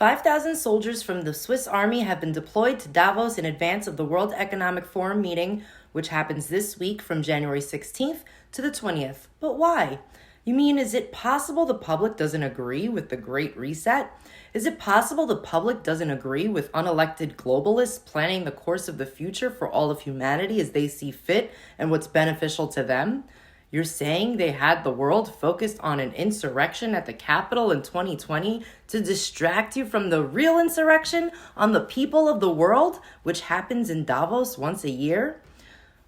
5,000 soldiers from the Swiss Army have been deployed to Davos in advance of the World Economic Forum meeting, which happens this week from January 16th to the 20th. But why? You mean, is it possible the public doesn't agree with the Great Reset? Is it possible the public doesn't agree with unelected globalists planning the course of the future for all of humanity as they see fit and what's beneficial to them? You're saying they had the world focused on an insurrection at the Capitol in 2020 to distract you from the real insurrection on the people of the world, which happens in Davos once a year?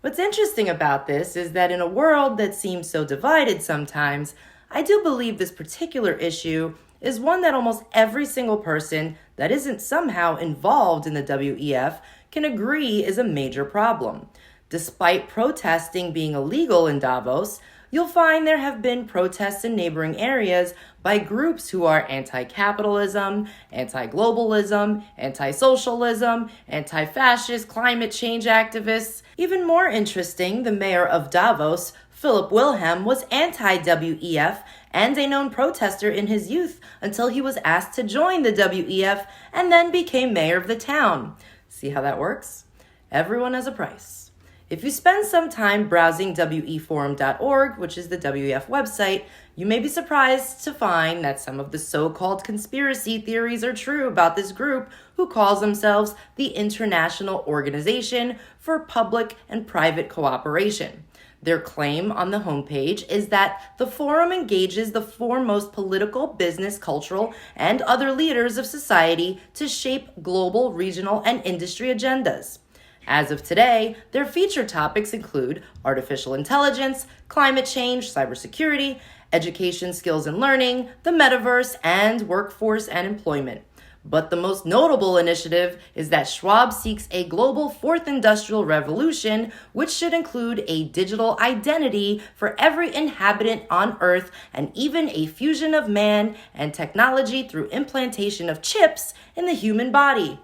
What's interesting about this is that in a world that seems so divided sometimes, I do believe this particular issue is one that almost every single person that isn't somehow involved in the WEF can agree is a major problem. Despite protesting being illegal in Davos, you'll find there have been protests in neighboring areas by groups who are anti-capitalism, anti-globalism, anti-socialism, anti-fascist, climate change activists. Even more interesting, the mayor of Davos, Philip Wilhelm, was anti-WEF and a known protester in his youth until he was asked to join the WEF and then became mayor of the town. See how that works? Everyone has a price. If you spend some time browsing weforum.org, which is the WEF website, you may be surprised to find that some of the so-called conspiracy theories are true about this group who calls themselves the International Organization for Public and Private Cooperation. Their claim on the homepage is that the forum engages the foremost political, business, cultural, and other leaders of society to shape global, regional, and industry agendas. As of today, their featured topics include artificial intelligence, climate change, cybersecurity, education, skills and learning, the metaverse, and workforce and employment. But the most notable initiative is that Schwab seeks a global fourth industrial revolution, which should include a digital identity for every inhabitant on Earth and even a fusion of man and technology through implantation of chips in the human body.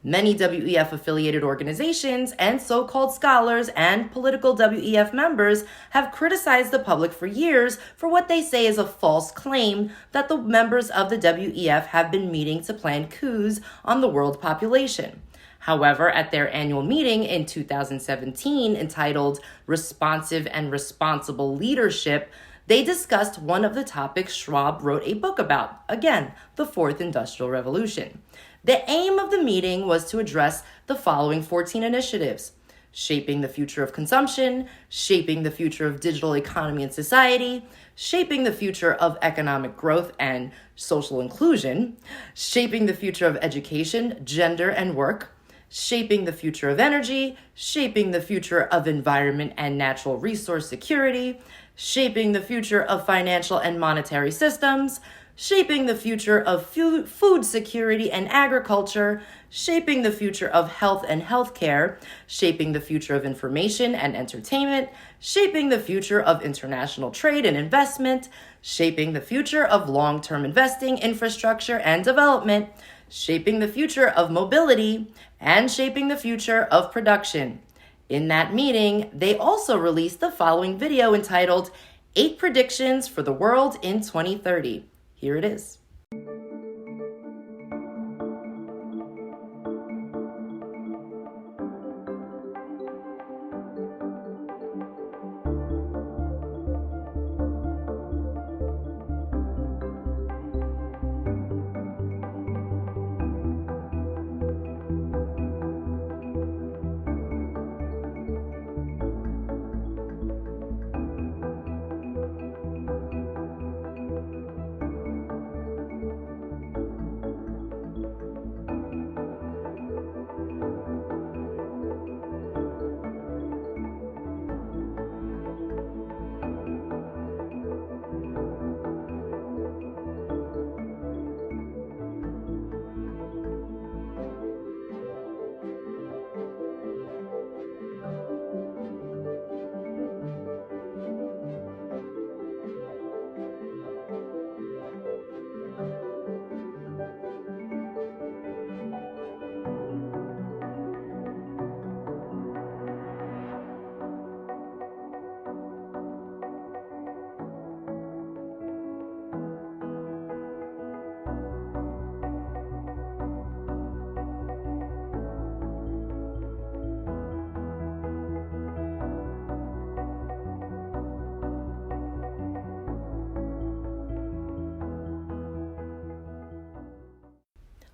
Many WEF-affiliated organizations and so-called scholars and political WEF members have criticized the public for years for what they say is a false claim that the members of the WEF have been meeting to plan coups on the world population. However, at their annual meeting in 2017 entitled Responsive and Responsible Leadership, they discussed one of the topics Schwab wrote a book about, again, the Fourth Industrial Revolution. The aim of the meeting was to address the following 14 initiatives: shaping the future of consumption, shaping the future of digital economy and society, shaping the future of economic growth and social inclusion, shaping the future of education, gender, and work, shaping the future of energy, shaping the future of environment and natural resource security, shaping the future of financial and monetary systems, shaping the future of food security and agriculture, shaping the future of health and healthcare, shaping the future of information and entertainment, shaping the future of international trade and investment, shaping the future of long-term investing, infrastructure, and development, shaping the future of mobility, and shaping the future of production. In that meeting, they also released the following video entitled 8 Predictions for the World in 2030. Here it is.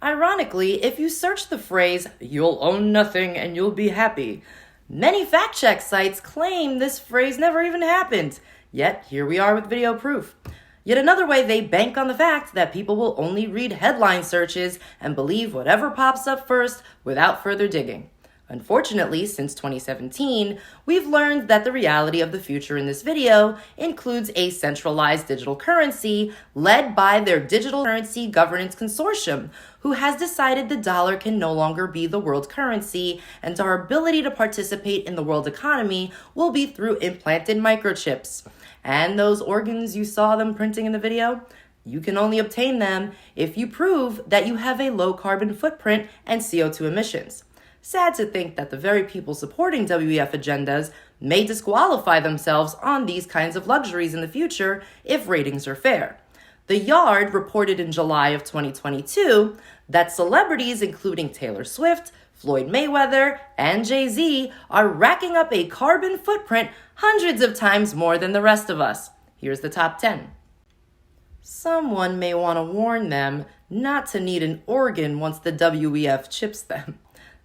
Ironically, if you search the phrase, "you'll own nothing and you'll be happy," many fact-check sites claim this phrase never even happened. Yet, here we are with video proof. Yet another way they bank on the fact that people will only read headline searches and believe whatever pops up first without further digging. Unfortunately, since 2017, we've learned that the reality of the future in this video includes a centralized digital currency led by their Digital Currency Governance Consortium, who has decided the dollar can no longer be the world currency, and our ability to participate in the world economy will be through implanted microchips. And those organs you saw them printing in the video, you can only obtain them if you prove that you have a low carbon footprint and CO2 emissions. Sad to think that the very people supporting WEF agendas may disqualify themselves on these kinds of luxuries in the future if ratings are fair. The Yard reported in July of 2022 that celebrities including Taylor Swift, Floyd Mayweather, and Jay-Z are racking up a carbon footprint hundreds of times more than the rest of us. Here's the top 10. Someone may want to warn them not to need an organ once the WEF chips them.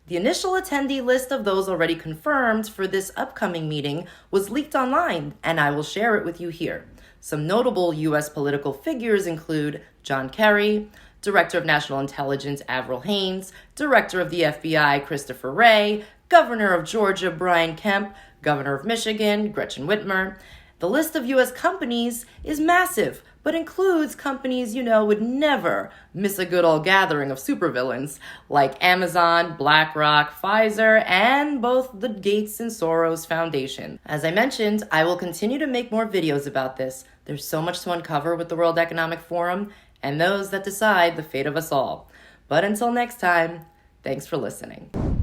The initial attendee list of those already confirmed for this upcoming meeting was leaked online, and I will share it with you here. Some notable U.S. political figures include John Kerry, Director of National Intelligence Avril Haines, Director of the FBI Christopher Wray, Governor of Georgia Brian Kemp, Governor of Michigan Gretchen Whitmer. The list of U.S. companies is massive, but includes companies you know would never miss a good old gathering of supervillains, like Amazon, BlackRock, Pfizer, and both the Gates and Soros Foundation. As I mentioned, I will continue to make more videos about this. There's so much to uncover with the World Economic Forum, and those that decide the fate of us all. But until next time, thanks for listening.